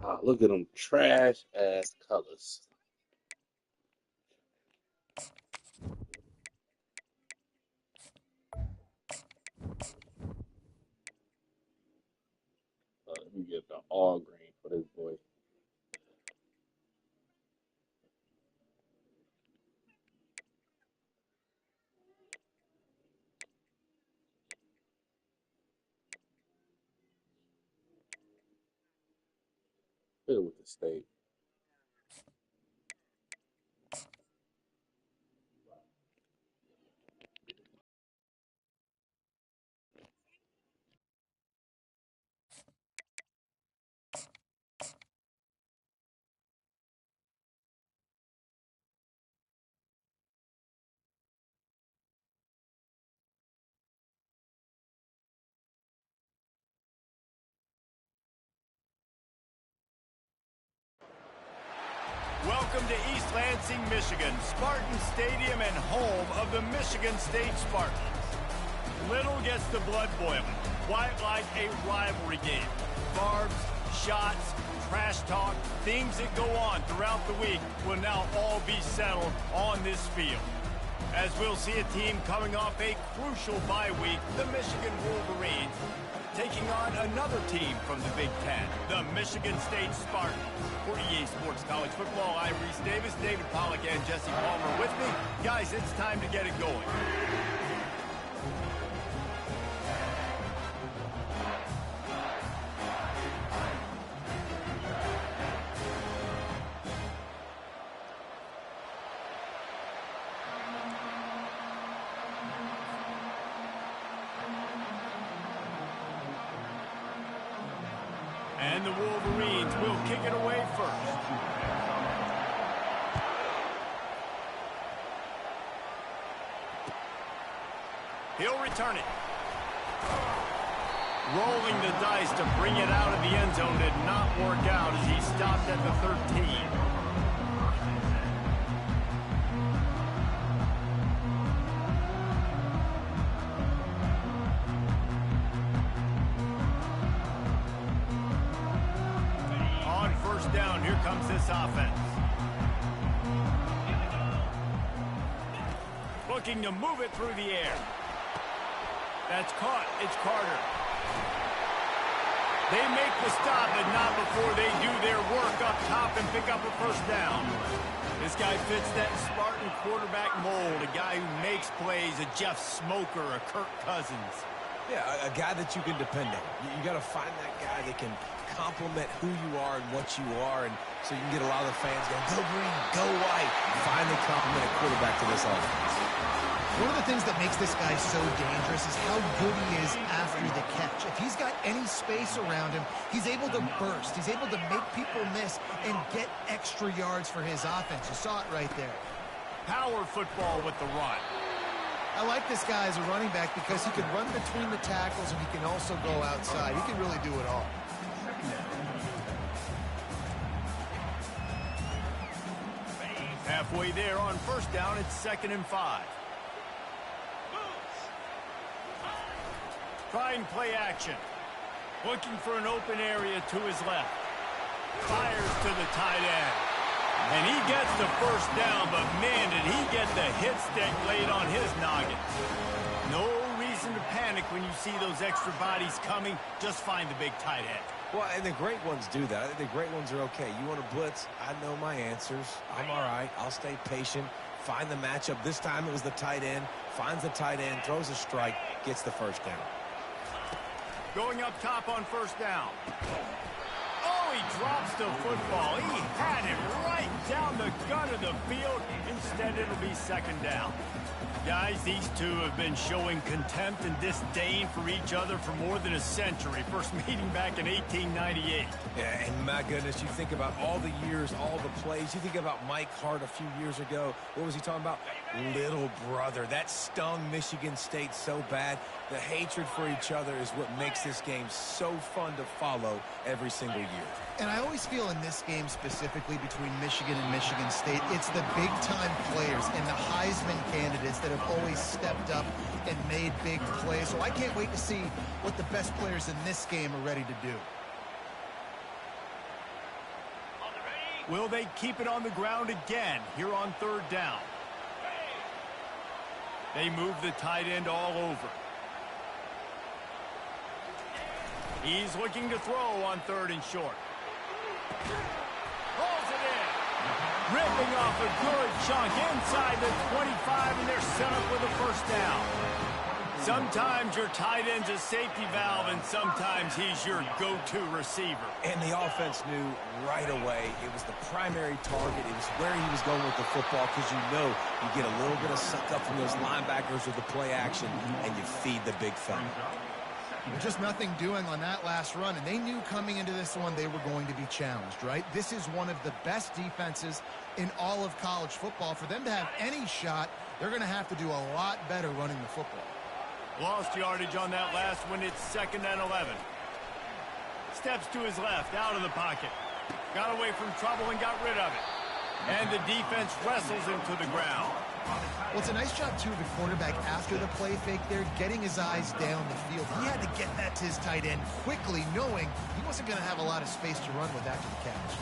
Ah, look at them trash ass colors. Let me get the all green for this boy. Hit it with the state. Welcome to East Lansing, Michigan, Spartan Stadium and home of the Michigan State Spartans. Little gets the blood boiling, quite like a rivalry game. Barbs, shots, trash talk, things that go on throughout the week will now all be settled on this field. As we'll see a team coming off a crucial bye week, the Michigan Wolverines, taking on another team from the Big Ten, the Michigan State Spartans. For EA Sports College Football, I'm Reese Davis, David Pollack, and Jesse Palmer with me. Guys, it's time to get it going. And the Wolverines will kick it away first. He'll return it. Rolling the dice to bring it out of the end zone did not work out as he stopped at the 13. Down, here comes this offense. Looking to move it through the air. That's caught. It's Carter. They make the stop, but not before they do their work up top and pick up a first down. This guy fits that Spartan quarterback mold, a guy who makes plays, a Jeff Smoker, a Kirk Cousins. Yeah, a guy that you can depend on. You got to find that guy that can complement who you are and what you are, and so you can get a lot of the fans going, go green, go white. Finally complement a quarterback to this offense. One of the things that makes this guy so dangerous is how good he is after the catch. If he's got any space around him, he's able to burst. He's able to make people miss and get extra yards for his offense. You saw it right there. Power football with the run. I like this guy as a running back because he can run between the tackles and he can also go outside. He can really do it all. Halfway there on first down, it's 2nd and 5. Trying play action. Looking for an open area to his left. Fires to the tight end. And he gets the first down, but man, did he get the hit stick laid on his noggin. No reason to panic when you see those extra bodies coming. Just find the big tight end. Well, and the great ones do that. I think the great ones are okay. You want to blitz? I know my answers. I'm all right. I'll stay patient. Find the matchup. This time it was the tight end. Finds the tight end, throws a strike, gets the first down. Going up top on first down. Oh, he drops the football. He had it right down the gun of the field. Instead, it'll be 2nd down. Guys, these two have been showing contempt and disdain for each other for more than a century. First meeting back in 1898. Yeah, and my goodness, you think about all the years, all the plays. You think about Mike Hart a few years ago. What was he talking about? Little brother. That stung Michigan State so bad. The hatred for each other is what makes this game so fun to follow every single year. And I always feel in this game specifically between Michigan and Michigan State, it's the big-time players and the Heisman candidates that have always stepped up and made big plays. So I can't wait to see what the best players in this game are ready to do. Will they keep it on the ground again here on 3rd down? They move the tight end all over. He's looking to throw on 3rd and short. Rolls it in. Ripping off a good chunk inside the 25, and they're set up with a 1st down. Sometimes your tight end's a safety valve, and sometimes he's your go-to receiver. And the offense knew right away it was the primary target. It was where he was going with the football, because you know you get a little bit of suck up from those linebackers with the play action, and you feed the big fella. Just nothing doing on that last run, and they knew coming into this one they were going to be challenged, right? This is one of the best defenses in all of college football. For them to have any shot, they're going to have to do a lot better running the football. Lost yardage on that last one. It's 2nd and 11. Steps to his left, out of the pocket. Got away from trouble and got rid of it. And the defense wrestles him to the ground. Well, it's a nice job, too, of the quarterback after the play fake there, getting his eyes down the field. He had to get that to his tight end quickly, knowing he wasn't going to have a lot of space to run with after the catch.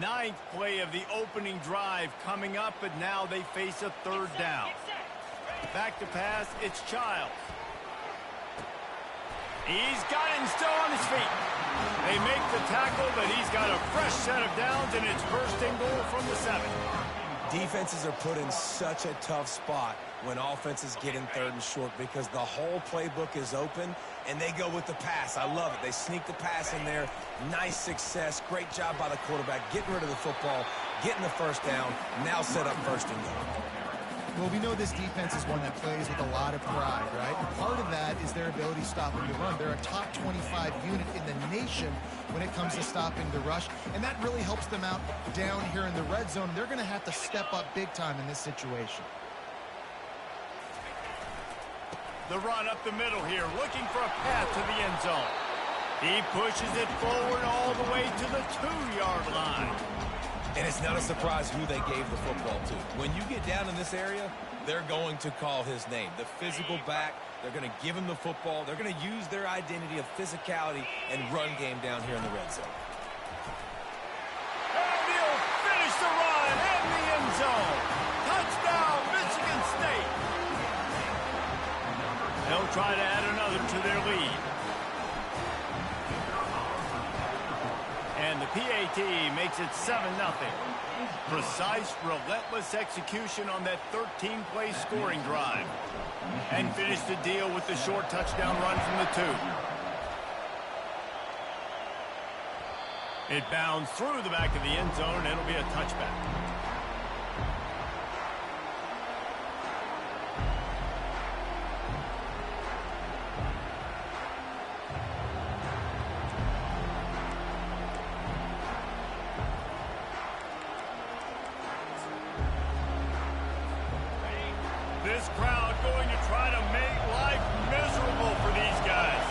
Ninth play of the opening drive coming up, but now they face a 3rd down. Back to pass, it's Childs. He's got it and still on his feet. They make the tackle, but he's got a fresh set of downs, and it's 1st and goal from the 7. Defenses are put in such a tough spot when offenses get in 3rd and short, because the whole playbook is open, and they go with the pass. I love it. They sneak the pass in there. Nice success. Great job by the quarterback getting rid of the football, getting the 1st down, now set up 1st and goal. Well, we know this defense is one that plays with a lot of pride, right? And part of that is their ability to stop the run. They're a top 25 unit in the nation when it comes to stopping the rush, and that really helps them out down here in the red zone. They're going to have to step up big time in this situation. The run up the middle here, looking for a path to the end zone. He pushes it forward all the way to the 2-yard line. And it's not a surprise who they gave the football to. When you get down in this area, they're going to call his name. The physical back, they're going to give him the football. They're going to use their identity of physicality and run game down here in the red zone. And he'll finish the run in the end zone. Touchdown, Michigan State. They'll try to add another to their lead. And the PAT makes it 7-0. Precise, relentless execution on that 13-play scoring drive. And finish the deal with the short touchdown run from the 2. It bounds through the back of the end zone, and it'll be a touchback. This crowd going to try to make life miserable for these guys.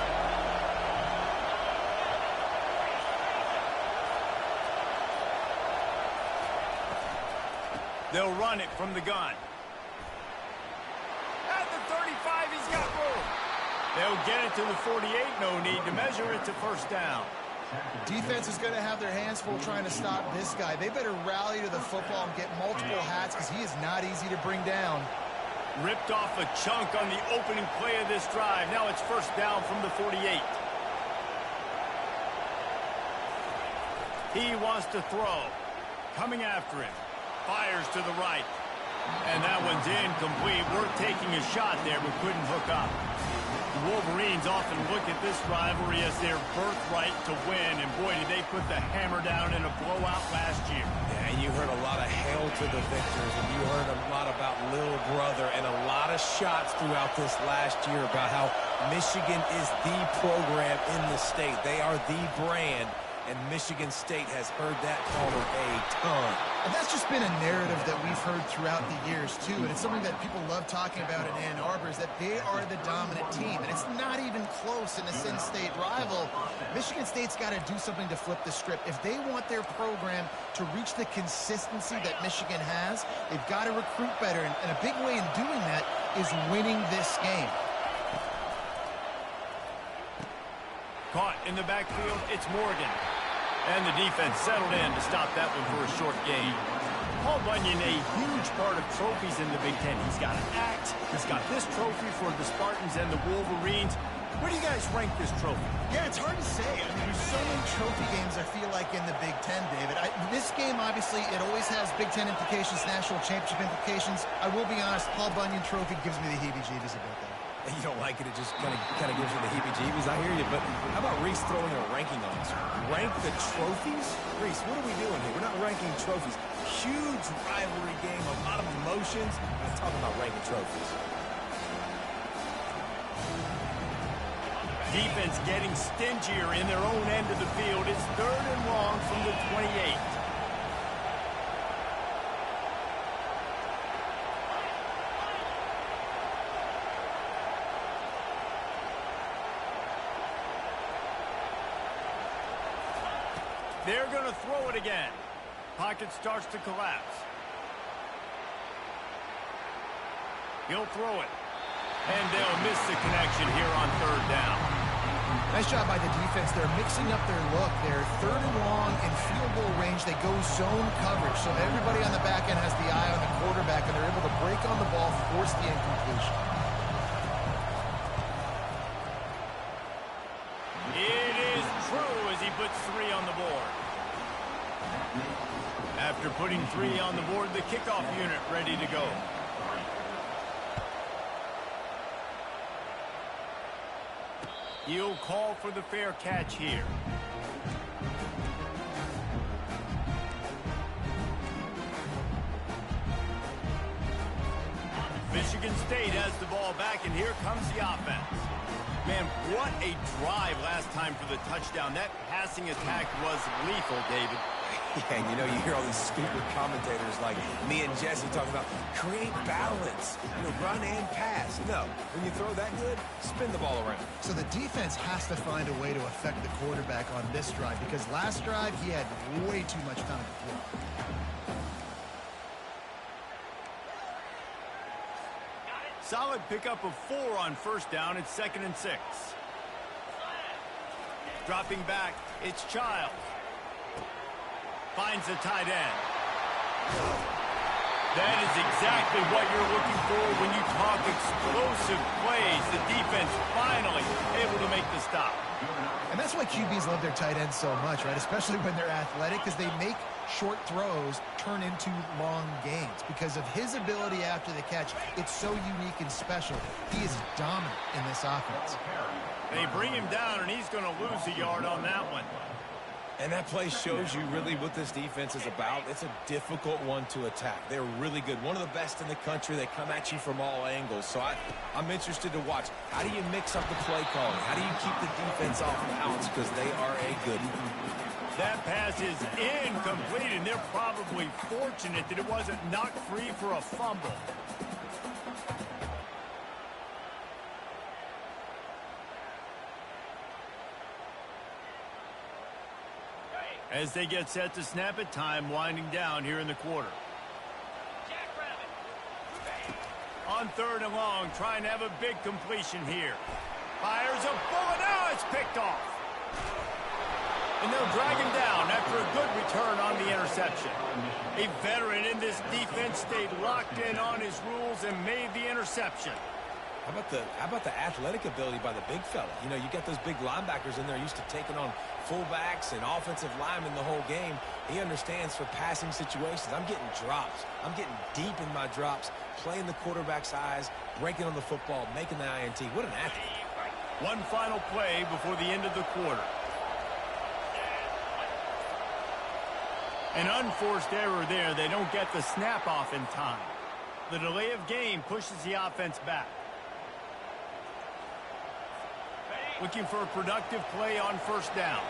They'll run it from the gun. At the 35, he's got room. They'll get it to the 48. No need to measure it to 1st down. Defense is going to have their hands full trying to stop this guy. They better rally to the football and get multiple hats, because he is not easy to bring down. Ripped off a chunk on the opening play of this drive. Now it's 1st down from the 48. He wants to throw. Coming after him. Fires to the right. And that one's incomplete. We're taking a shot there, but couldn't hook up. The Wolverines often look at this rivalry as their birthright to win. And boy, did they put the hammer down in a blowout last year. Yeah, and you heard a lot of hail to the victors, and you heard a lot about little brother, and a lot of shots throughout this last year about how Michigan is the program in the state. They are the brand, and Michigan State has heard that call a ton. And that's just been a narrative that we've heard throughout the years, too. And it's something that people love talking about in Ann Arbor, is that they are the dominant team. And it's not even close in this in-state rival. Michigan State's got to do something to flip the script. If they want their program to reach the consistency that Michigan has, they've got to recruit better. And a big way in doing that is winning this game. Caught in the backfield, it's Morgan. And the defense settled in to stop that one for a short gain. Paul Bunyan, a huge part of trophies in the Big Ten. He's got an act. He's got this trophy for the Spartans and the Wolverines. Where do you guys rank this trophy? Yeah, it's hard to say. I mean, there's so many trophy games, I feel like, in the Big Ten, David. This game, obviously, it always has Big Ten implications, national championship implications. I will be honest, Paul Bunyan trophy gives me the heebie-jeebies a bit, though. You don't like it, it just kind of gives you the heebie-jeebies. I hear you, but how about Reese throwing a ranking on us? Rank the trophies? Reese, what are we doing here? We're not ranking trophies. Huge rivalry game, a lot of emotions. I'm talking about ranking trophies. Defense getting stingier in their own end of the field. It's 3rd and long from the 28. They're going to throw it again. Pocket starts to collapse. He'll throw it. And they'll miss the connection here on 3rd down. Nice job by the defense. They're mixing up their look. They're 3rd and long in field goal range. They go zone coverage. So everybody on the back end has the eye on the quarterback, and they're able to break on the ball, force the incompletion. It is true as he puts 3 on the board. After putting 3 on the board, the kickoff unit ready to go. He'll call for the fair catch here. Michigan State has the ball back, and here comes the offense. Man, what a drive last time for the touchdown. That passing attack was lethal, David. Yeah, and you hear all these stupid commentators like me and Jesse talking about create balance, run and pass. No, when you throw that good, spin the ball around. So the defense has to find a way to affect the quarterback on this drive, because last drive he had way too much time to throw. Solid pickup of 4 on 1st down. It's 2nd and 6. Dropping back, it's Childs. Finds the tight end. That is exactly what you're looking for when you talk explosive plays. The defense finally able to make the stop. And that's why QBs love their tight ends so much, right? Especially when they're athletic, because they make short throws turn into long gains. Because of his ability after the catch, it's so unique and special. He is dominant in this offense. They bring him down, and he's going to lose a yard on that one. And that play shows you really what this defense is about. It's a difficult one to attack. They're really good. One of the best in the country. They come at you from all angles. So I'm interested to watch. How do you mix up the play calling? How do you keep the defense off balance? Because they are a good one. That pass is incomplete, and they're probably fortunate that it wasn't knocked free for a fumble. As they get set to snap it, time winding down here in the quarter. On 3rd and long, trying to have a big completion here. Fires a bullet. Now it's picked off. And they'll drag him down after a good return on the interception. A veteran in this defense stayed locked in on his rules and made the interception. How about the athletic ability by the big fella? You got those big linebackers in there used to taking on fullbacks and offensive linemen the whole game. He understands for passing situations. I'm getting drops. I'm getting deep in my drops, playing the quarterback's eyes, breaking on the football, making the INT. What an athlete. One final play before the end of the quarter. An unforced error there. They don't get the snap off in time. The delay of game pushes the offense back. Looking for a productive play on 1st down.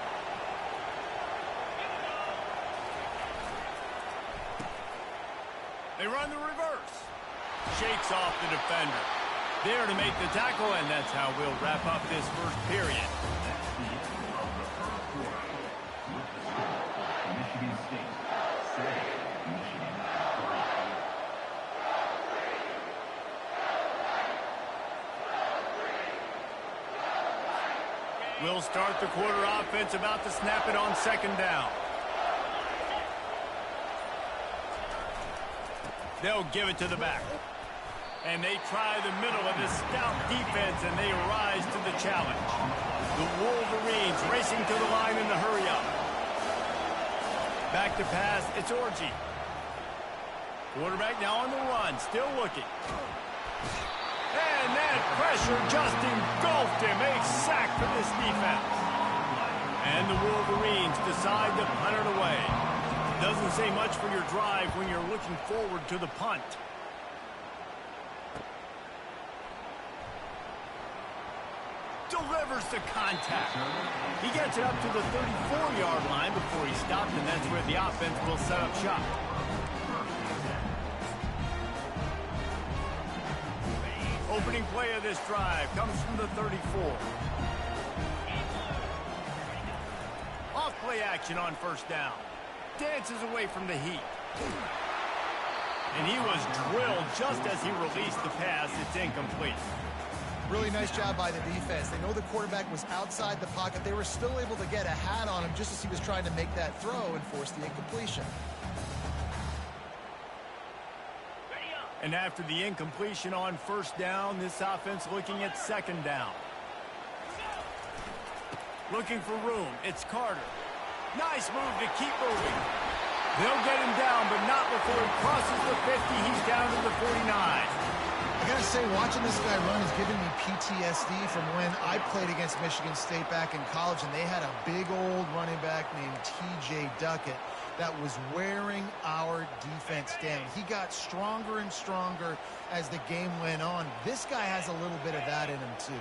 They run the reverse. Shakes off the defender. There to make the tackle, and that's how we'll wrap up this 1st period. We'll start the quarter offense, about to snap it on second down. They'll give it to the back. And they try the middle of this stout defense, and they rise to the challenge. The Wolverines racing to the line in the hurry-up. Back to pass, it's Orji. Quarterback now on the run, still looking. And that pressure just engulfed him. A sack for this defense. And the Wolverines decide to punt it away. Doesn't say much for your drive when you're looking forward to the punt. Delivers the contact. He gets it up to the 34-yard line before he stopped, and that's where the offense will set up shop. Opening play of this drive comes from the 34. Off play action on first down. Dances away from the heat. And he was drilled just as he released the pass. It's incomplete. Really nice job by the defense. They know the quarterback was outside the pocket. They were still able to get a hat on him just as he was trying to make that throw and force the incompletion. And after the incompletion on first down, this offense looking at second down. Looking for room. It's Carter. Nice move to keep moving. They'll get him down, but not before he crosses the 50. He's down to the 49. I gotta say, watching this guy run is giving me PTSD from when I played against Michigan State back in college, and they had a big old running back named T.J. Duckett that was wearing our defense down. He got stronger and stronger as the game went on. This guy has a little bit of that in him, too.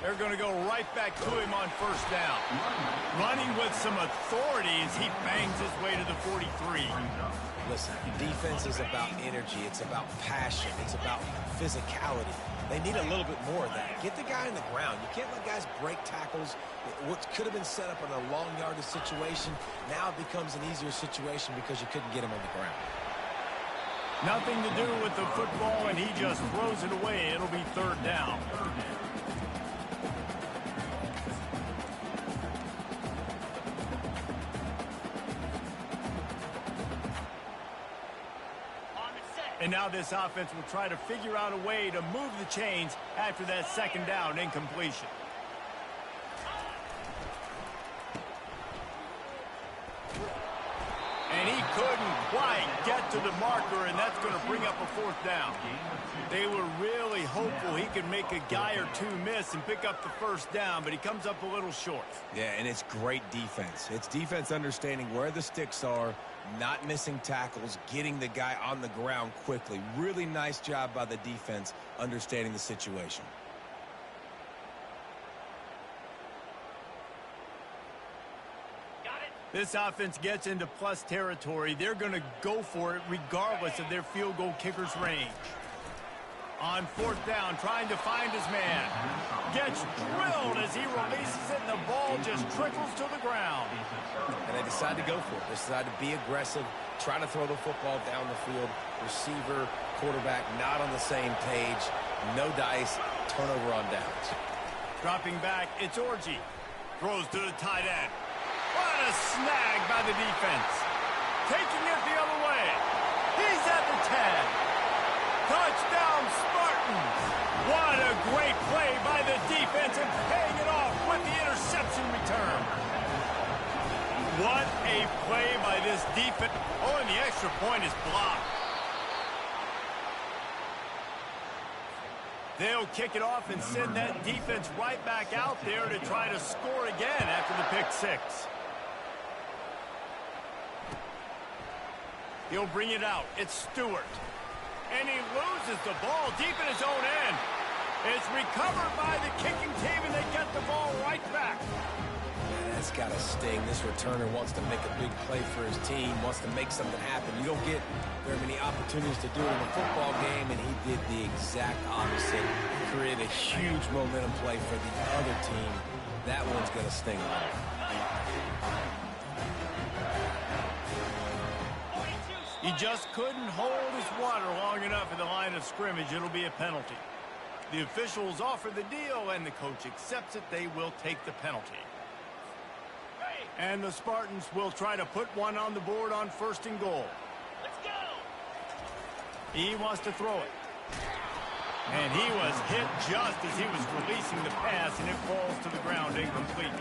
They're going to go right back to him on first down. Running with some authority as he bangs his way to the 43. Listen, defense is about energy. It's about passion. It's about physicality. They need a little bit more of that. Get the guy on the ground. You can't let guys break tackles. What could have been set up in a long yardage situation now becomes an easier situation because you couldn't get him on the ground. Nothing to do with the football, and he just throws it away. It'll be third down. And now this offense will try to figure out a way to move the chains after that second down incompletion. And he couldn't quite get to the marker, and that's going to bring up a fourth down. They were really hopeful he could make a guy or two miss and pick up the first down, but he comes up a little short. Yeah, and it's great defense. It's defense understanding where the sticks are, not missing tackles, getting the guy on the ground quickly. Really nice job by the defense understanding the situation. This offense gets into plus territory. They're going to go for it regardless of their field goal kicker's range. On fourth down, trying to find his man. Gets drilled as he releases it, and the ball just trickles to the ground. And they decide to go for it. They decide to be aggressive, try to throw the football down the field. Receiver, quarterback, not on the same page. No dice, turnover on downs. Dropping back, it's Orji. Throws to the tight end. What a snag by the defense. Taking it the other way. He's at the 10. Touchdown, Spartans! What a great play by the defense and paying it off with the interception return. What a play by this defense. Oh, and the extra point is blocked. They'll kick it off and send that defense right back out there to try to score again after the pick six. He'll bring it out. It's Stewart. And he loses the ball deep in his own end. It's recovered by the kicking team, and they get the ball right back. Yeah, that's got to sting. This returner wants to make a big play for his team, wants to make something happen. You don't get very many opportunities to do it in a football game, and he did the exact opposite. Create a huge momentum play for the other team. That one's going to sting. He just couldn't hold his water long enough at the line of scrimmage. It'll be a penalty. The officials offer the deal, and the coach accepts it. They will take the penalty. And the Spartans will try to put one on the board on 1st and goal. Let's go! He wants to throw it. And he was hit just as he was releasing the pass, and it falls to the ground incomplete.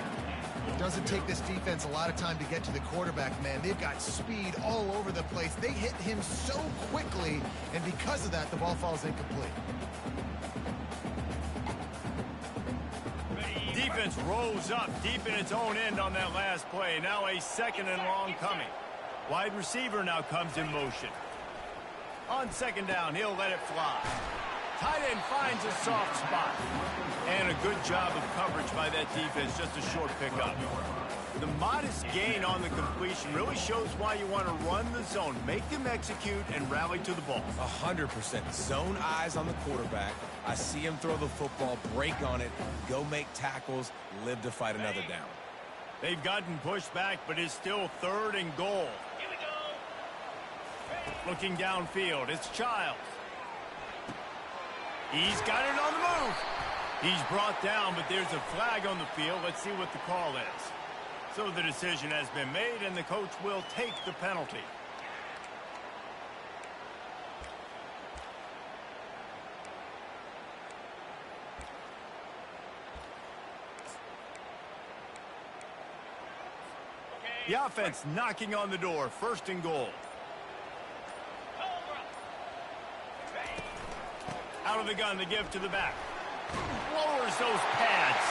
It doesn't take this defense a lot of time to get to the quarterback, man. They've got speed all over the place. They hit him so quickly, and because of that, the ball falls incomplete. Defense rose up deep in its own end on that last play. Now a 2nd and long coming. Wide receiver now comes in motion. On 2nd down, he'll let it fly. Tight end finds a soft spot. And a good job of coverage by that defense. Just a short pickup. The modest gain on the completion really shows why you want to run the zone. Make them execute and rally to the ball. 100%. Zone eyes on the quarterback. I see him throw the football, break on it, go make tackles, live to fight another down. They've gotten pushed back, but it's still 3rd and goal. Here we go. Looking downfield, it's Childs. He's got it on the move. He's brought down, but there's a flag on the field. Let's see what the call is. So the decision has been made, and the coach will take the penalty. The offense knocking on the door. 1st and goal. Out of the gun, the give to the back. Lowers those pads.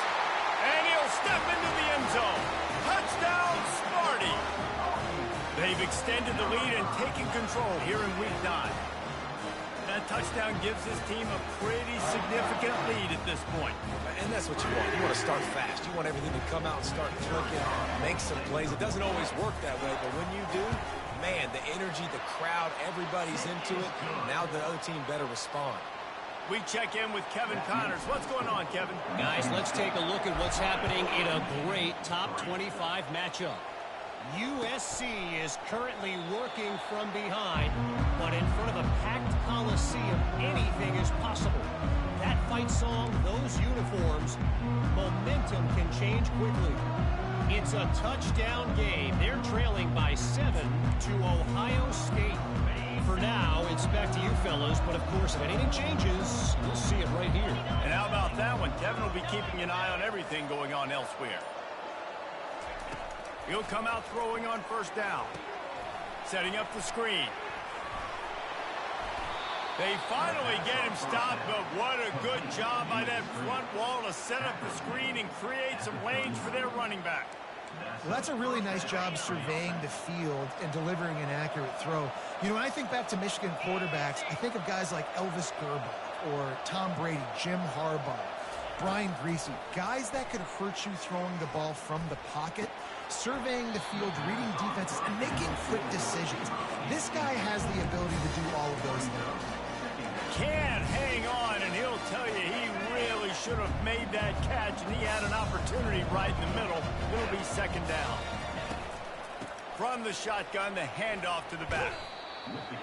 And he'll step into the end zone. Touchdown, Sparty. They've extended the lead and taken control here in week 9. That touchdown gives his team a pretty significant lead at this point. And that's what you want. You want to start fast. You want everything to come out and start clicking, make some plays. It doesn't always work that way, but when you do, man, the energy, the crowd, everybody's into it. Now the other team better respond. We check in with Kevin Connors. What's going on, Kevin? Guys, let's take a look at what's happening in a great top 25 matchup. USC is currently working from behind, but in front of a packed Coliseum, anything is possible. That fight song, those uniforms, momentum can change quickly. It's a touchdown game. They're trailing by 7 to Ohio State. For now, it's back to you fellas, but of course, if anything changes, you'll see it right here. And how about that one? Kevin will be keeping an eye on everything going on elsewhere. He'll come out throwing on 1st down. Setting up the screen. They finally get him stopped, but what a good job by that front wall to set up the screen and create some lanes for their running back. Well, that's a really nice job surveying the field and delivering an accurate throw. You know, when I think back to Michigan quarterbacks, I think of guys like Elvis Gerbach or Tom Brady, Jim Harbaugh, Brian Griese, guys that could hurt you throwing the ball from the pocket, surveying the field, reading defenses, and making quick decisions. This guy has the ability to do all of those things. Can't hang on, and he'll tell you he really should have made that catch, and he had an opportunity right in the middle. It'll be 2nd down. From the shotgun, the handoff to the back.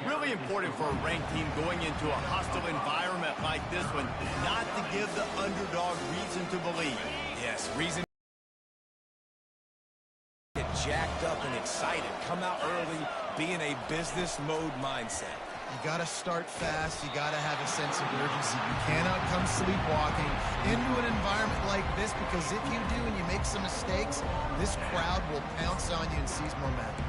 Really important for a ranked team going into a hostile environment like this one, not to give the underdog reason to believe. Yes, reason to get jacked up and excited. Come out early, be in a business mode mindset. You got to start fast. You got to have a sense of urgency. You cannot come sleepwalking into an environment like this, because if you do and you make some mistakes, this crowd will pounce on you and seize momentum.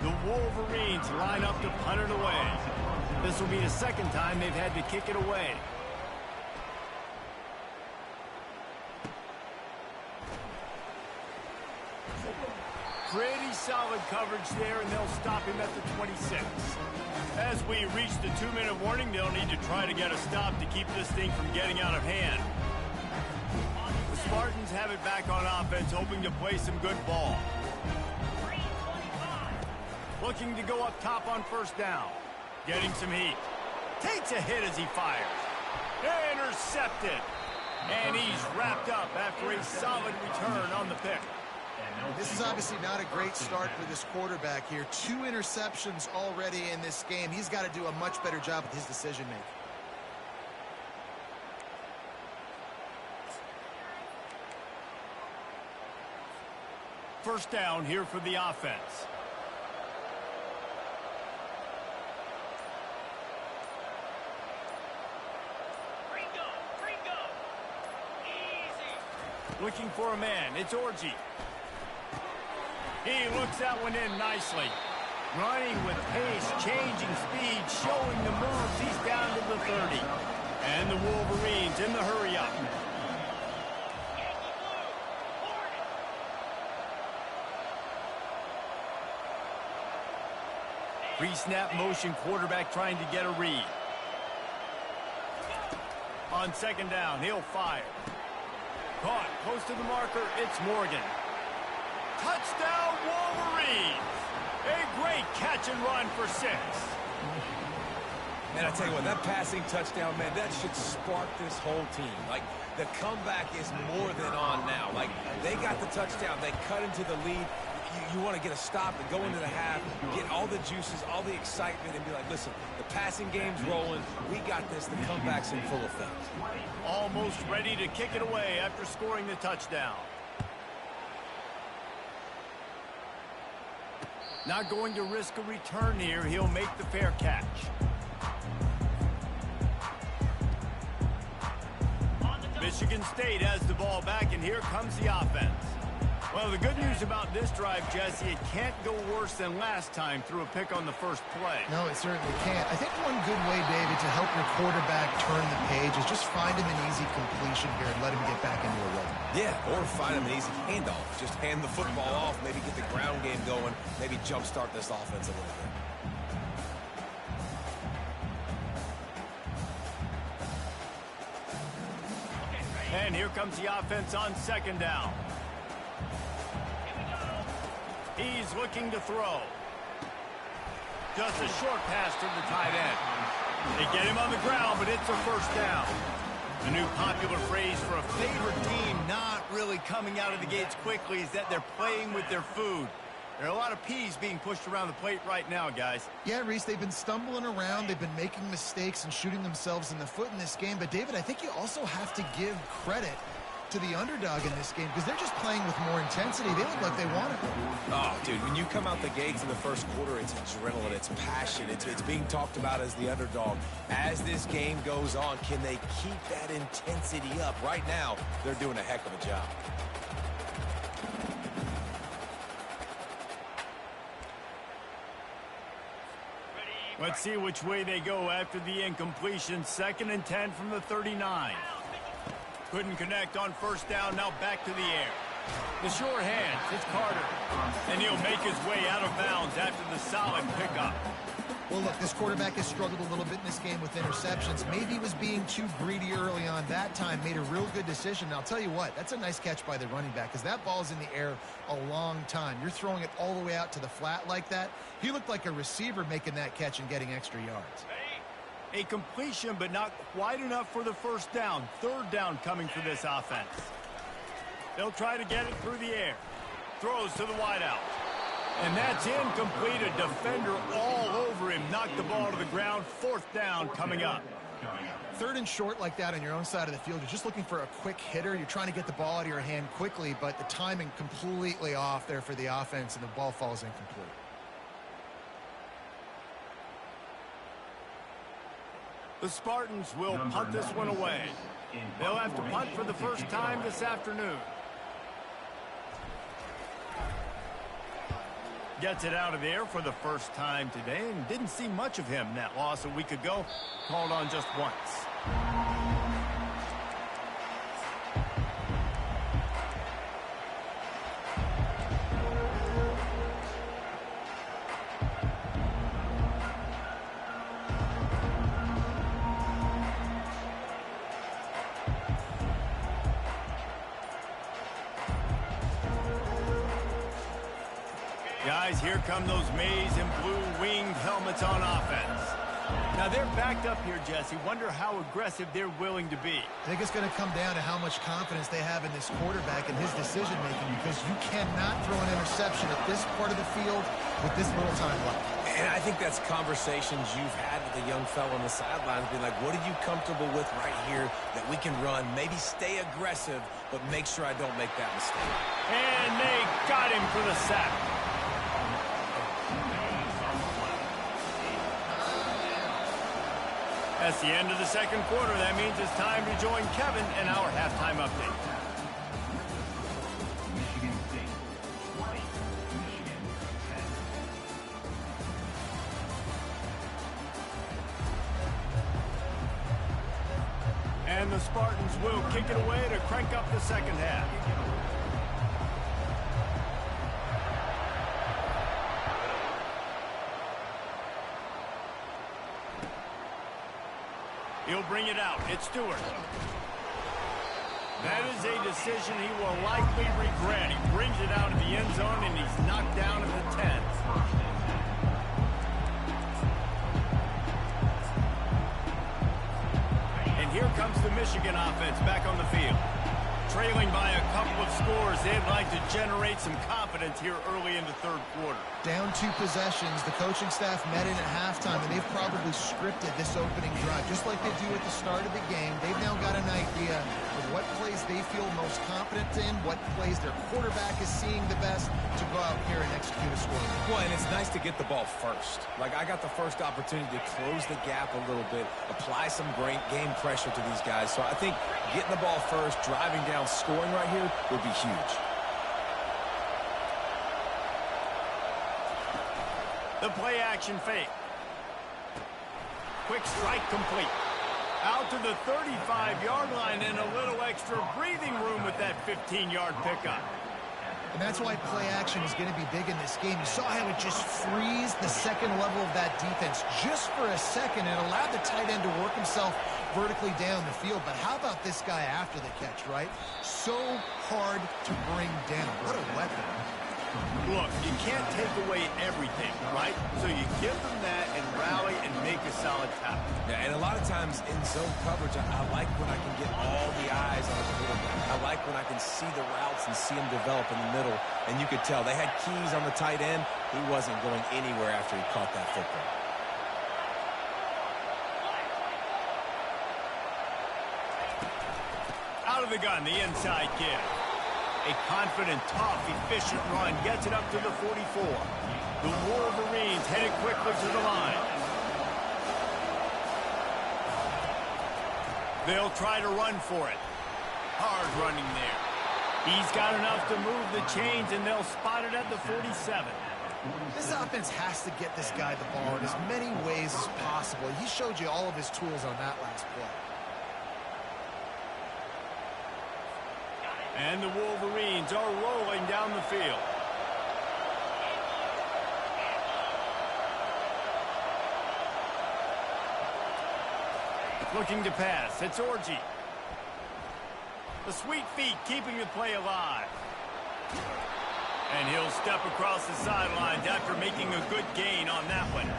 The Wolverines line up to punt it away. This will be the 2nd time they've had to kick it away. Pretty solid coverage there, and they'll stop him at the 26. As we reach the 2-minute warning, they'll need to try to get a stop to keep this thing from getting out of hand. The Spartans have it back on offense, hoping to play some good ball. Looking to go up top on 1st down. Getting some heat. Takes a hit as he fires. Intercepted. And he's wrapped up after a solid return on the pick. This is obviously not a great start for this quarterback here. 2 interceptions already in this game. He's got to do a much better job with his decision-making. First down here for the offense. Looking for a man. It's Orji. He looks that one in nicely. Running with pace, changing speed, showing the moves. He's down to the 30. And the Wolverines in the hurry up. Pre-snap motion, quarterback trying to get a read. On second down, he'll fire. Caught close to the marker, it's Morgan. Touchdown, Wolverines! A great catch and run for 6. And I tell you what, that passing touchdown, man, that should spark this whole team. Like, the comeback is more than on now. Like, they got the touchdown. They cut into the lead. You want to get a stop and go into the half, get all the juices, all the excitement, and be like, listen, the passing game's rolling. We got this. The comeback's in full effect. Almost ready to kick it away after scoring the touchdown. Not going to risk a return here. He'll make the fair catch. Michigan State has the ball back, and here comes the offense. Well, the good news about this drive, Jesse, it can't go worse than last time through a pick on the first play. No, it certainly can't. I think one good way, David, to help your quarterback turn the page is just find him an easy completion here and let him get back into a rhythm. Yeah, or find him an easy handoff. Just hand the football off, maybe get the ground game going, maybe jumpstart this offense a little bit. And here comes the offense on second down. He's looking to throw. Just a short pass to the tight end. They get him on the ground, but it's a first down. The new popular phrase for a favorite team not really coming out of the gates quickly is that they're playing with their food. There are a lot of peas being pushed around the plate right now, guys. Yeah, Reese, they've been stumbling around. They've been making mistakes and shooting themselves in the foot in this game. But, David, I think you also have to give credit to the underdog in this game because they're just playing with more intensity. They look like they want it. Oh, dude, when you come out the gates in the first quarter, it's adrenaline, it's passion, it's being talked about as the underdog. As this game goes on, can they keep that intensity up? Right now, they're doing a heck of a job. Let's see which way they go after the incompletion. 2nd and 10 from the 39. Couldn't connect on first down, now back to the air. The sure hands, it's Carter. And he'll make his way out of bounds after the solid pickup. Well, look, this quarterback has struggled a little bit in this game with interceptions. Maybe he was being too greedy early on. That time made a real good decision. And I'll tell you what, that's a nice catch by the running back because that ball's in the air a long time. You're throwing it all the way out to the flat like that. He looked like a receiver making that catch and getting extra yards. A completion, but not quite enough for the first down. 3rd down coming for this offense. They'll try to get it through the air. Throws to the wideout. And that's incomplete. A defender all over him. Knocked the ball to the ground. 4th down coming up. 3rd and short like that on your own side of the field. You're just looking for a quick hitter. You're trying to get the ball out of your hand quickly, but the timing completely off there for the offense, and the ball falls incomplete. The Spartans will punt this one away. They'll have to punt for the first time this afternoon. Gets it out of there for the first time today, and didn't see much of him. That loss a week ago, called on just once. Guys, here come those maize and blue winged helmets on offense. Now they're backed up here, Jesse. Wonder how aggressive they're willing to be. I think it's going to come down to how much confidence they have in this quarterback and his decision-making, because you cannot throw an interception at this part of the field with this little time left. And I think that's conversations you've had with a young fellow on the sidelines, being like, what are you comfortable with right here that we can run? Maybe stay aggressive, but make sure I don't make that mistake. And they got him for the sack. That's the end of the second quarter. That means it's time to join Kevin in our halftime update. And the Spartans will kick it away to crank up the second half. He'll bring it out. It's Stewart. That is a decision he will likely regret. He brings it out of the end zone, and he's knocked down at the 10. And here comes the Michigan offense back on the field. Trailing by a couple of scores, they'd like to generate some confidence here early in the third quarter. Down 2 possessions, the coaching staff met in at halftime, and they've probably scripted this opening drive. Just like they do at the start of the game, they've now got an idea of what plays they feel most confident in, what plays their quarterback is seeing the best to go out here and execute a score. Well, and it's nice to get the ball first. Like, I got the first opportunity to close the gap a little bit, apply some great game pressure to these guys. So I think getting the ball first, driving down, scoring right here would be huge. The play action fake. Quick strike complete. Out to the 35-yard line and a little extra breathing room with that 15-yard pickup. And that's why play action is going to be big in this game. You saw how it just frees the second level of that defense just for a second and allowed the tight end to work himself vertically down the field. But how about this guy after the catch, right? So hard to bring down. What a weapon. Look, you can't take away everything, right? So you give them that and rally and make a solid tackle. Yeah, and a lot of times in zone coverage, I like when I can get all the eyes on the quarterback. I like when I can see the routes and see them develop in the middle. And you could tell they had keys on the tight end. He wasn't going anywhere after he caught that football. Out of the gun, the inside give. A confident, tough, efficient run gets it up to the 44. The Wolverines headed quickly to the line. They'll try to run for it. Hard running there. He's got enough to move the chains, and they'll spot it at the 47. This offense has to get this guy the ball in as many ways as possible. He showed you all of his tools on that last play. And the Wolverines are rolling down the field. Looking to pass. It's Orji. The sweet feet keeping the play alive. And he'll step across the sidelines after making a good gain on that one.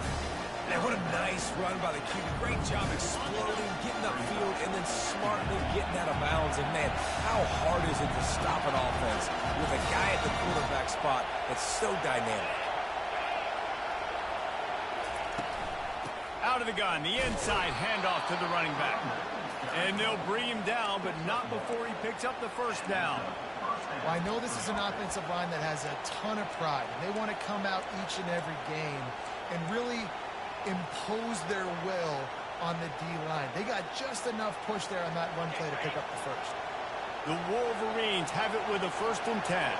Man, what a nice run by the QB. Great job exploding, getting upfield, and then smartly getting out of bounds. And, man, how hard is it to stop an offense with a guy at the quarterback spot that's so dynamic? Out of the gun, the inside handoff to the running back. And they'll bring him down, but not before he picks up the first down. Well, I know this is an offensive line that has a ton of pride. And they want to come out each and every game and really impose their will on the D-line. They got just enough push there on that run play to pick up the first. The Wolverines have it with a 1st and 10.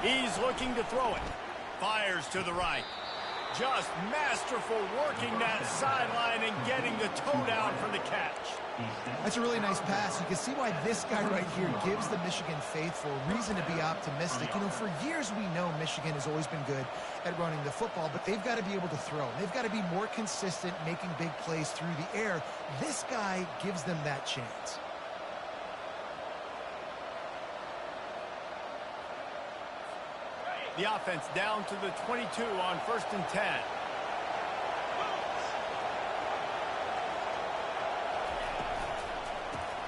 He's looking to throw it. Fires to the right. Just masterful working that sideline and getting the toe down for the catch. That's a really nice pass. You can see why this guy right here gives the Michigan faithful reason to be optimistic. You know, for years we know Michigan has always been good at running the football, but they've got to be able to throw. They've got to be more consistent making big plays through the air. This guy gives them that chance. The offense down to the 22 on 1st and 10.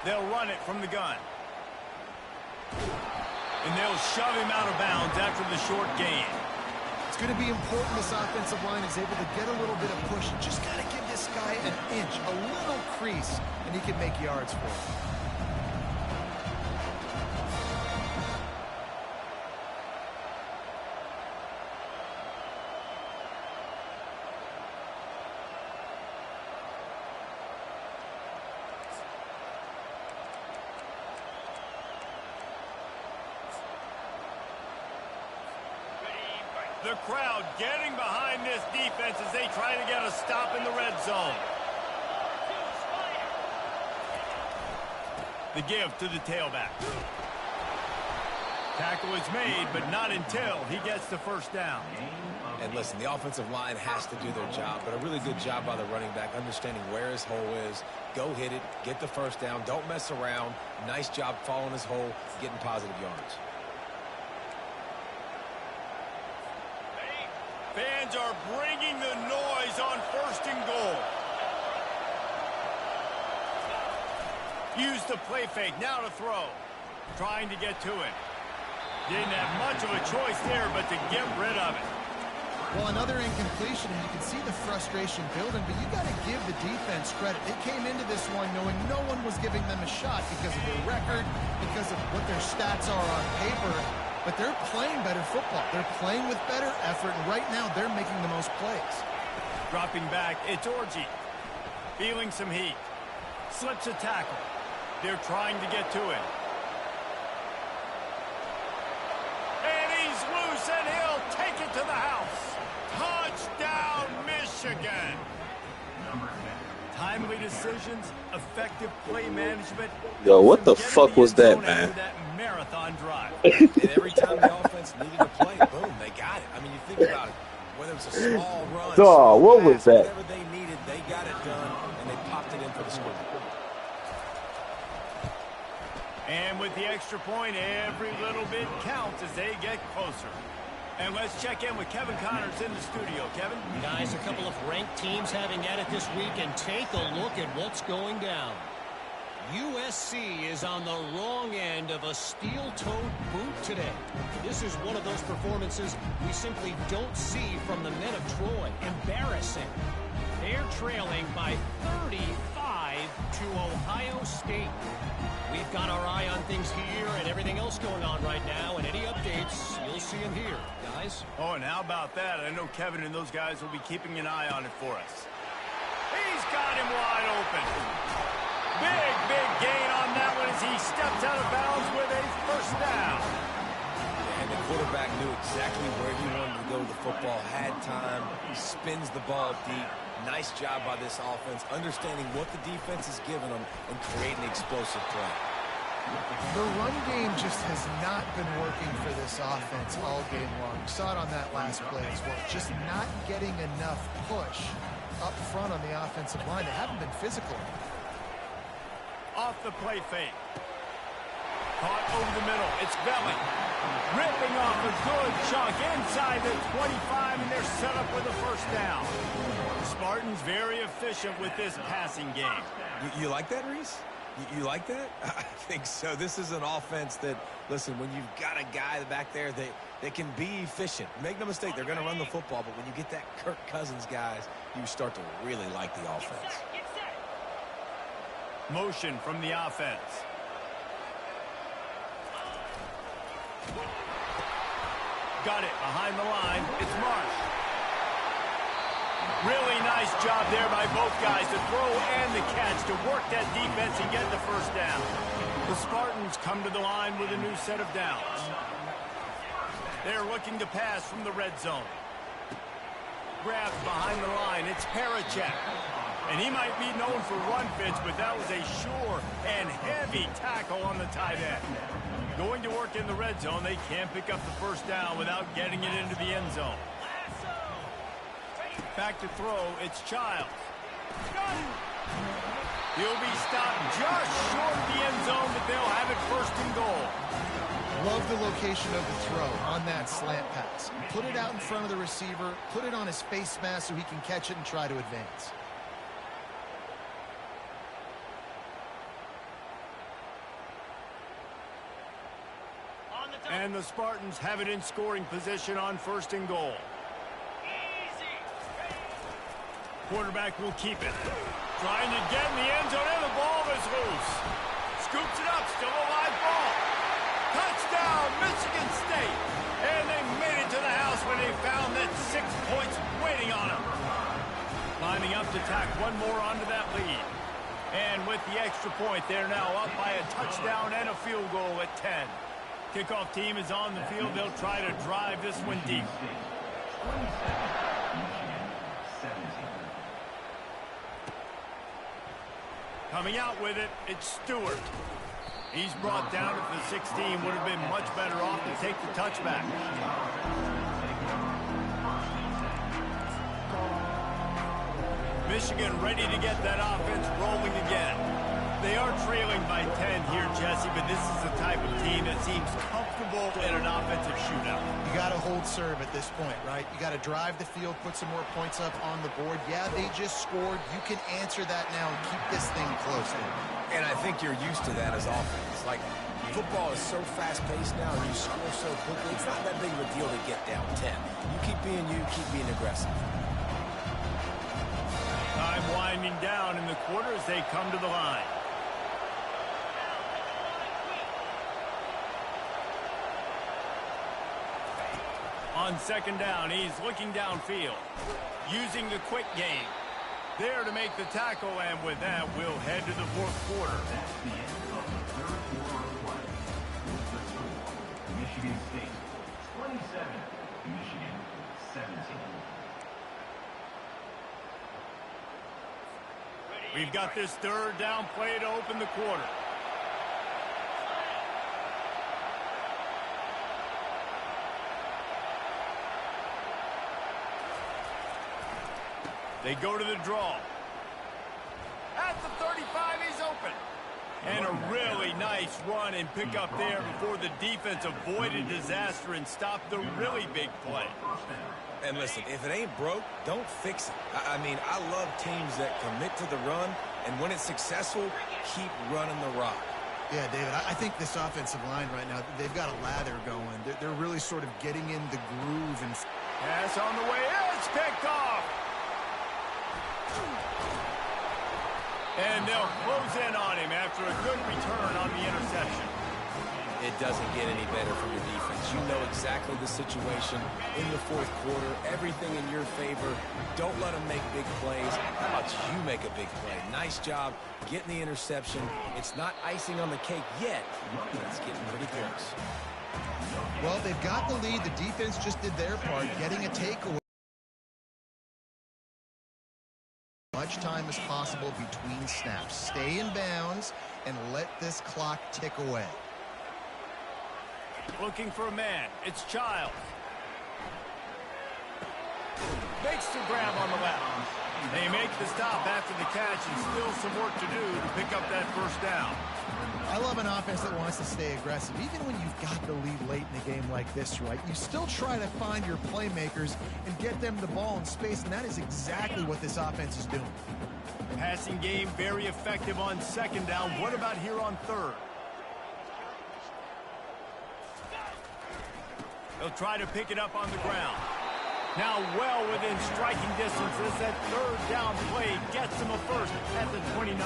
They'll run it from the gun. And they'll shove him out of bounds after the short gain. It's going to be important this offensive line is able to get a little bit of push. Just got to give this guy an inch, a little crease, and he can make yards for it. The crowd getting behind this defense as they try to get a stop in the red zone. The give to the tailback. Tackle is made, but not until he gets the first down. And listen, the offensive line has to do their job, but a really good job by the running back, understanding where his hole is. Go hit it, get the first down, don't mess around. Nice job following his hole, getting positive yards. Fans are bringing the noise on 1st and goal. Use the play fake, now to throw. Trying to get to it. Didn't have much of a choice there, but to get rid of it. Well, another incompletion, and you can see the frustration building, but you got to give the defense credit. They came into this one knowing no one was giving them a shot because of their record, because of what their stats are on paper, but they're playing better football. They're playing with better effort, and right now they're making the most plays. Dropping back, it's Orji. Feeling some heat. Slips a tackle. They're trying to get to it. And he's loose, and he'll take it to the house. Touchdown, Michigan! Timely decisions, effective play management. Yo, what the fuck was that, man? That marathon drive. And every time the offense needed to play, boom, they got it. I mean, you think about it. Whether it was a small run, Dawg, what was that? whatever they needed, they got it done, and they popped it in for the score. And with the extra point, every little bit counts as they get closer. And let's check in with Kevin Connors in the studio. Kevin? Guys, a couple of ranked teams having at it this week, and take a look at what's going down. USC is on the wrong end of a steel-toed boot today. This is one of those performances we simply don't see from the men of Troy. Embarrassing. They're trailing by 35 to Ohio State. We've got our eye on things here and everything else going on right now, and any updates, you'll see them here, guys. Oh, and how about that? I know Kevin and those guys will be keeping an eye on it for us. He's got him wide open. Big gain on that one as he steps out of bounds with a first down. And the quarterback knew exactly where he wanted to go with the football, had time, spins the ball deep. Nice job by this offense, understanding what the defense is giving them and creating explosive play. The run game just has not been working for this offense all game long. We saw it on that last play as well. Just not getting enough push up front on the offensive line. They haven't been physical. Off the play fake. Caught over the middle. It's Belly. Ripping off a good chunk inside the 25, and they're set up with a first down. Spartans very efficient with this passing game. You like that, Reese? You like that? I think so. This is an offense that, listen, when you've got a guy back there that can be efficient. Make no mistake, they're going to run the football, but when you get that Kirk Cousins guys, you start to really like the offense. Motion from the offense. Got it behind the line. It's Marsh. Really nice job there by both guys to throw and the catch to work that defense and get the first down. The Spartans come to the line with a new set of downs. They're looking to pass from the red zone. Grabs behind the line. It's Parachek. And he might be known for run fits, but that was a sure and heavy tackle on the tight end. Going to work in the red zone, they can't pick up the first down without getting it into the end zone. Back to throw, it's Childs. He'll be stopped just short of the end zone, but they'll have it first and goal. Love the location of the throw on that slant pass. Put it out in front of the receiver, put it on his face mask so he can catch it and try to advance. And the Spartans have it in scoring position on 1st and goal. Quarterback will keep it. Trying to get in the end zone, and the ball is loose. Scoops it up, still a live ball. Touchdown, Michigan State. And they made it to the house when they found that 6 points waiting on them. Climbing up to tack one more onto that lead. And with the extra point, they're now up by a touchdown and a field goal at 10. Kickoff team is on the field. They'll try to drive this one deep. Coming out with it, it's Stewart. He's brought down at the 16. Would have been much better off to take the touchback. Michigan ready to get that offense rolling again. They are trailing by 10 here, Jesse, but this is the type of team that seems comfortable in an offensive shootout. You got to hold serve at this point, right? You got to drive the field, put some more points up on the board. Yeah, they just scored. You can answer that now and keep this thing close. And I think you're used to that as offense. Like, football is so fast-paced now, and you score so quickly, it's not that big of a deal to get down 10. You keep being you, keep being aggressive. Time winding down in the quarter as they come to the line. On 2nd down, he's looking downfield, using the quick game. There to make the tackle, and with that, we'll head to the 4th quarter. That's the end of the 3rd quarter of play. The score, Michigan State 27, Michigan 17. We've got this 3rd down play to open the quarter. They go to the draw. At the 35, he's open. And a really nice run and pick up there before the defense avoided disaster and stopped the really big play. And listen, if it ain't broke, don't fix it. I mean, I love teams that commit to the run, and when it's successful, keep running the rock. Yeah, David, I think this offensive line right now, they've got a lather going. They're really sort of getting in the groove. And pass on the way in. It's picked off. And they'll close in on him after a good return on the interception. It doesn't get any better from your defense. You know exactly the situation in the 4th quarter, everything in your favor. Don't let them make big plays. How about you make a big play? Nice job getting the interception. It's not icing on the cake yet, but it's getting pretty close. well, they've got the lead. The defense just did their part, getting a takeaway. Much time as possible between snaps. Stay in bounds and let this clock tick away. Looking for a man. It's Childs. Makes the grab on the left. They make the stop after the catch and still some work to do to pick up that 1st down. I love an offense that wants to stay aggressive. Even when you've got the lead late in the game like this, right, you still try to find your playmakers and get them the ball in space, and that is exactly what this offense is doing. Passing game very effective on 2nd down. What about here on 3rd? They'll try to pick it up on the ground. Now well within striking distance as that 3rd down play gets them a first at the 29.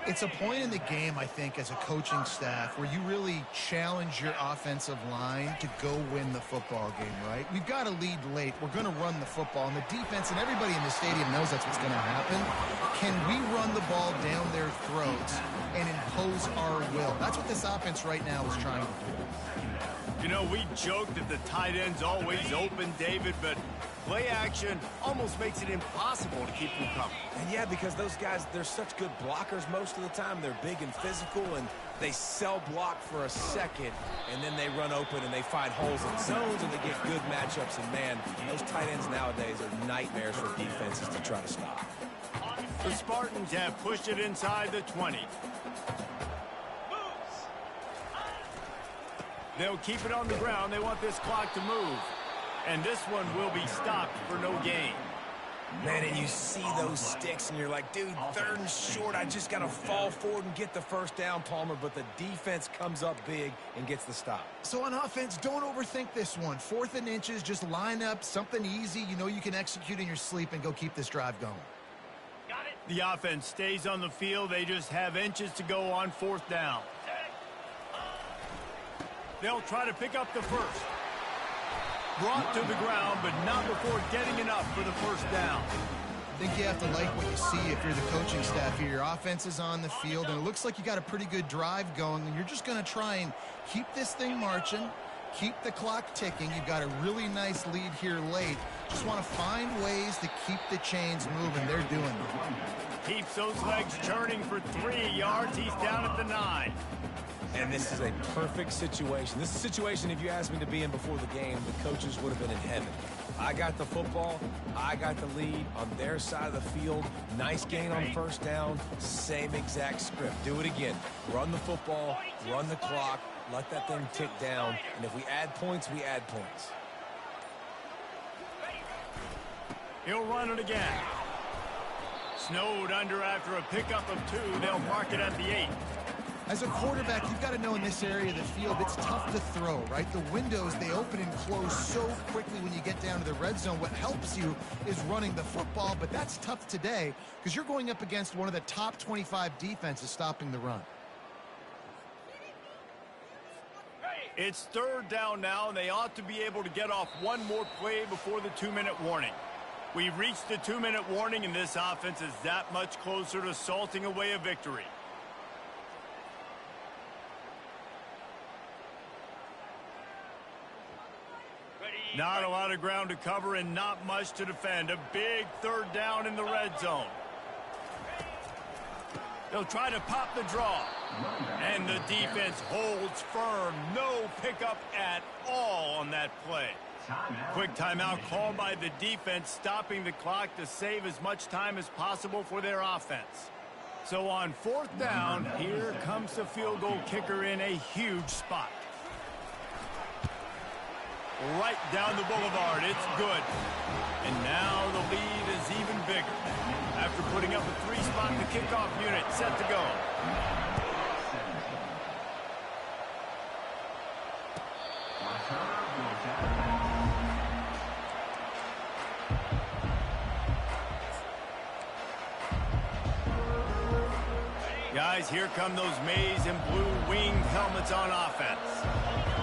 It's a point in the game, I think, as a coaching staff where you really challenge your offensive line to go win the football game, right? We've got to lead late. We're going to run the football, and the defense and everybody in the stadium knows that's what's going to happen. Can we run the ball down their throats and impose our will? That's what this offense right now is trying to do. You know, we joke that the tight end's always open, David, but play action almost makes it impossible to keep them coming. And yeah, because those guys, they're such good blockers most of the time. They're big and physical, and they cell block for a second, and then they run open and they find holes in zones, and they get good matchups. And man, those tight ends nowadays are nightmares for defenses to try to stop. The Spartans have pushed it inside the 20. They'll keep it on the ground. They want this clock to move. And this one will be stopped for no gain. Man, and you see those sticks, and you're like, dude, 3rd and short. I just got to fall forward and get the first down, Palmer. But the defense comes up big and gets the stop. So on offense, don't overthink this one. 4th and inches, just line up something easy you know you can execute in your sleep and go keep this drive going. The offense stays on the field. They just have inches to go on 4th down. They'll try to pick up the first. Brought to the ground, but not before getting enough for the first down. I think you have to like what you see if you're the coaching staff here. Your offense is on the field, and it looks like you got a pretty good drive going, and you're just going to try and keep this thing marching, keep the clock ticking. You've got a really nice lead here late. Just want to find ways to keep the chains moving. They're doing it. Keeps those legs churning for 3 yards. He's down at the 9. And this is a perfect situation. This is a situation, if you asked me to be in before the game, the coaches would have been in heaven. I got the football. I got the lead on their side of the field. Nice gain on 1st down. Same exact script. Do it again. Run the football, run the clock, let that thing tick down. And if we add points, we add points. He'll run it again. Snowed under after a pickup of 2. They'll mark it at the 8. As a quarterback, you've got to know in this area of the field, it's tough to throw, right? The windows, they open and close so quickly when you get down to the red zone. What helps you is running the football, but that's tough today because you're going up against one of the top 25 defenses stopping the run. It's 3rd down now, and they ought to be able to get off one more play before the 2-minute warning. We've reached the 2-minute warning, and this offense is that much closer to salting away a victory. Not a lot of ground to cover and not much to defend. A big 3rd down in the red zone. They'll try to pop the draw. And the defense holds firm. No pickup at all on that play. Quick timeout called by the defense, stopping the clock to save as much time as possible for their offense. So on 4th down, here comes the field goal kicker in a huge spot. Right down the boulevard. It's good. And now the lead is even bigger. After putting up a 3-spot, the kickoff unit set to go. Guys, here come those maize and blue winged helmets on offense.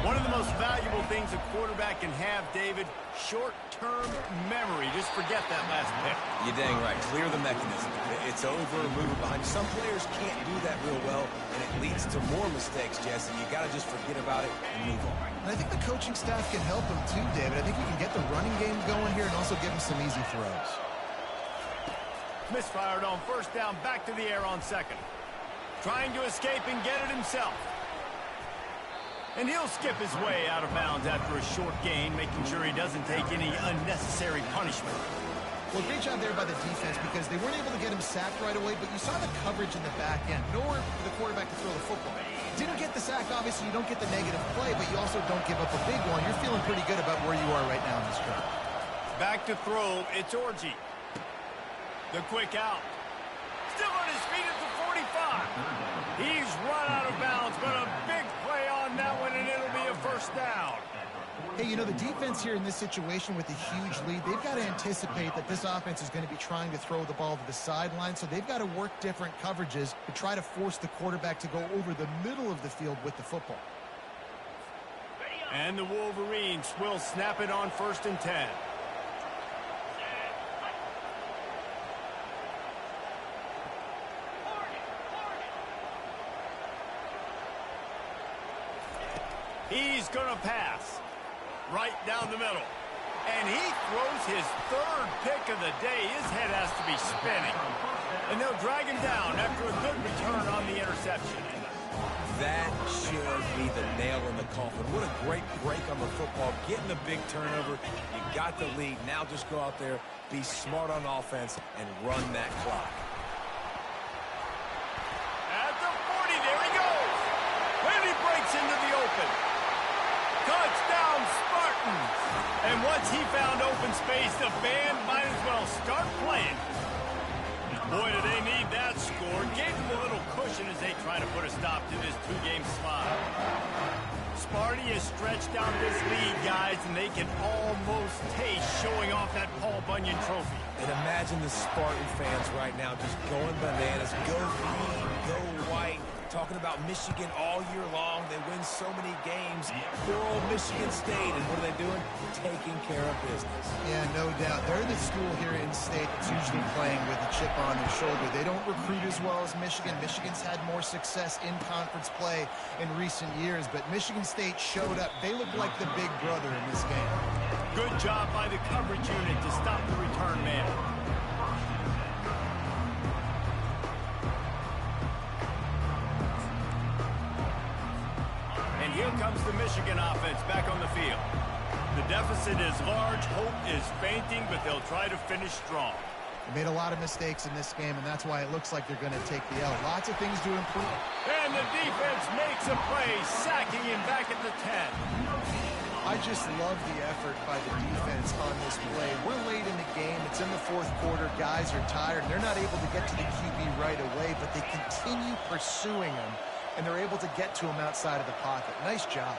One of the most valuable things a quarterback can have, David, short-term memory. Just forget that last pick. You're dang right. Clear the mechanism. It's over, move it behind. Some players can't do that real well, and it leads to more mistakes, Jesse. You got to just forget about it and move on. And I think the coaching staff can help him too, David. I think you can get the running game going here and also give him some easy throws. Misfired on 1st down, back to the air on 2nd. Trying to escape and get it himself. And he'll skip his way out of bounds after a short gain, making sure he doesn't take any unnecessary punishment. Well, great job there by the defense because they weren't able to get him sacked right away, but you saw the coverage in the back end. Nowhere for the quarterback to throw the football. Didn't get the sack, obviously you don't get the negative play, but you also don't give up a big one. You're feeling pretty good about where you are right now in this drive. Back to throw, it's Orji. The quick out. Still on his feet at the 45. He's run out of bounds, but a big play on that one, and it'll be a 1st down. Hey, you know, the defense here in this situation with a huge lead, they've got to anticipate that this offense is going to be trying to throw the ball to the sideline, so they've got to work different coverages to try to force the quarterback to go over the middle of the field with the football. And the Wolverines will snap it on 1st and 10. He's going to pass right down the middle. And he throws his 3rd pick of the day. His head has to be spinning. And they'll drag him down after a good return on the interception. That should be the nail in the coffin. What a great break on the football. Getting the big turnover. You got the lead. Now just go out there, be smart on offense, and run that clock. At the 40, there he goes. And he breaks into the open. Touchdown, Spartans! And once he found open space, the band might as well start playing. Boy, do they need that score. Gave them a little cushion as they try to put a stop to this two-game slide. Sparty has stretched out this lead, guys, and they can almost taste showing off that Paul Bunyan trophy. And imagine the Spartan fans right now just going bananas. Go green, go white. Talking about Michigan all year long. They win so many games. Poor old Michigan State. And what are they doing? Taking care of business. Yeah, no doubt. They're the school here in state that's usually playing with a chip on their shoulder. They don't recruit as well as Michigan. Michigan's had more success in conference play in recent years, but Michigan State showed up. They look like the big brother in this game. Good job by the coverage unit to stop the return man. And here comes the Michigan offense back on the field. The deficit is large, hope is fainting, but they'll try to finish strong. They made a lot of mistakes in this game, and that's why it looks like they're going to take the L. Lots of things to improve. And the defense makes a play, sacking him back at the 10. I just love the effort by the defense on this play. We're late in the game. It's in the fourth quarter. Guys are tired. They're not able to get to the QB right away, but they continue pursuing him, and they're able to get to him outside of the pocket. Nice job.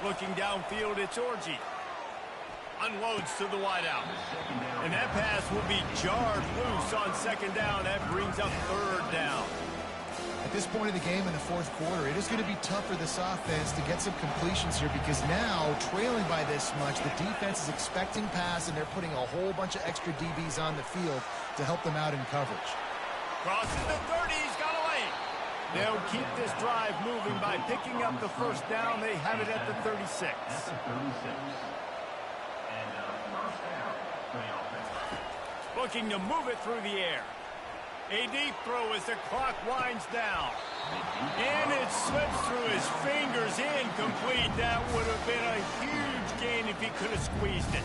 Looking downfield, it's Orji. Unloads to the wideout. And that pass will be jarred loose on second down. That brings up third down. At this point of the game in the fourth quarter, it is going to be tough for this offense to get some completions here because now, trailing by this much, the defense is expecting pass, and they're putting a whole bunch of extra DBs on the field to help them out in coverage. Crosses the 30, he's got a lane. They'll keep this drive moving by picking up the first down. They have it at the 36. That's a 36. And first down for the offense. Looking to move it through the air. A deep throw as the clock winds down. And it slips through his fingers, incomplete. That would have been a huge gain if he could have squeezed it.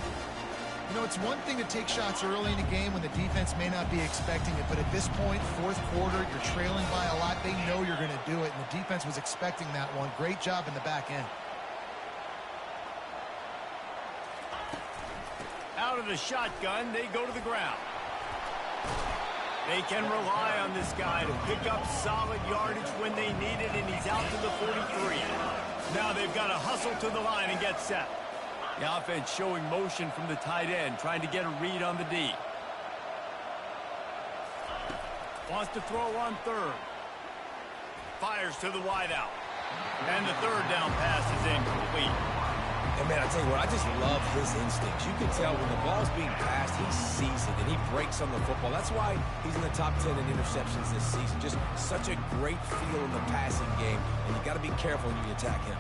You know, it's one thing to take shots early in the game when the defense may not be expecting it, but at this point, fourth quarter, you're trailing by a lot. They know you're going to do it, and the defense was expecting that one. Great job in the back end. Out of the shotgun, they go to the ground. They can rely on this guy to pick up solid yardage when they need it, and he's out to the 43. Now they've got to hustle to the line and get set. The offense showing motion from the tight end, trying to get a read on the D. Wants to throw on third. Fires to the wideout. And the third down pass is incomplete. And, man, I tell you what, I just love his instincts. You can tell when the ball's being passed, he sees it, and he breaks on the football. That's why he's in the top 10 in interceptions this season. Just such a great feel in the passing game, and you got to be careful when you attack him.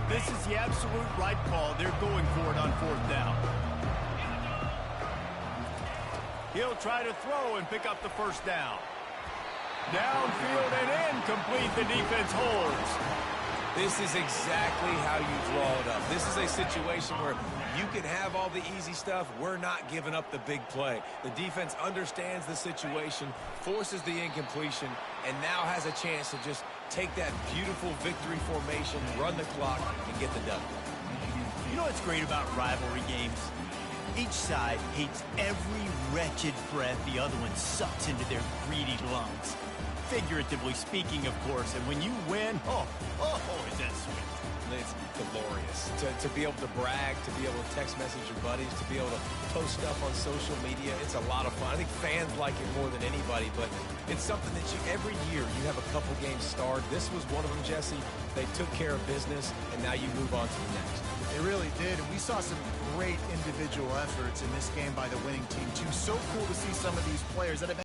This is the absolute right call. They're going for it on fourth down. He'll try to throw and pick up the first down. Downfield and incomplete. The defense holds. This is exactly how you draw it up. This is a situation where you can have all the easy stuff. We're not giving up the big play. The defense understands the situation, forces the incompletion, and now has a chance to just take that beautiful victory formation, run the clock, and get the W. You know what's great about rivalry games? Each side hates every wretched breath the other one sucks into their greedy lungs. Figuratively speaking, of course, and when you win, oh, is that sweet. It's glorious. To be able to brag, to be able to text message your buddies, to be able to post stuff on social media, it's a lot of fun. I think fans like it more than anybody, but it's something that every year you have a couple games starred. This was one of them, Jesse. They took care of business, and now you move on to the next. They really did, and we saw some great individual efforts in this game by the winning team, too. So cool to see some of these players that have